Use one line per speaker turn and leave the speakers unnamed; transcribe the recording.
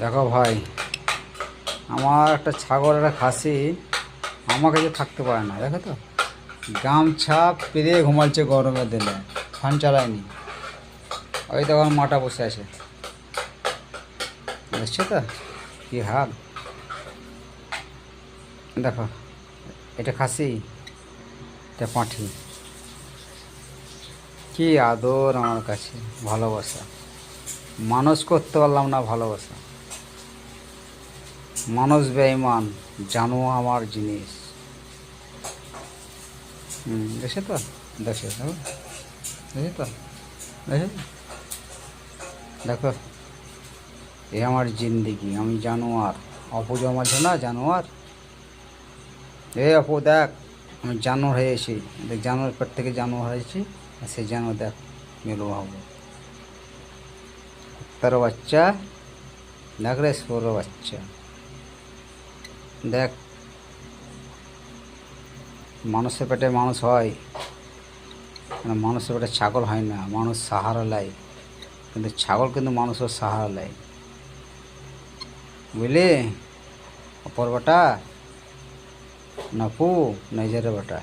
দেখো ভাই, আমার একটা ছাগল একটা খাসি আমার কাছে থাকতে পারে না। দেখো তো, গামছা পেরে ঘুমাচ্ছে গরমের দিনে, ফ্যান চালায়নি। ওই তখন মাটা বসে আছে, দেখছো তো কি হাল। দেখো, এটা খাসি, এটা পাঁঠি। কি আদর আমার কাছে, ভালোবাসা। মানুষ করতে পারলাম না ভালোবাসা। মানুষ বেঈমান, জানো আমার জিনিস। দেখে তো, দেখে দেখো, দেখে তো, দেখে তো? দেখো, এ আমার জিন্দিগি, আমি জানোয়ার। অপু মাঝে না জানোয়ার। এ অপু দেখ, আমি জানোয়ার হয়েছি। দেখ, জানোয়ার পেট থেকে জানোয়ার হয়েছি। আর সেই জানোয়ার দেখ, মেলো হবো। তার বাচ্চা, দেখ রে সৌর বাচ্চা, দেখ। মানুষের পেটে মানুষ হয়, মানুষের পেটে ছাগল হয় না। মানুষ সাহারা লাই, কিন্তু ছাগল কিন্তু মানুষের সাহারা লাই, বুঝলি? অপর বেটা, না পু, নিজের বেটা।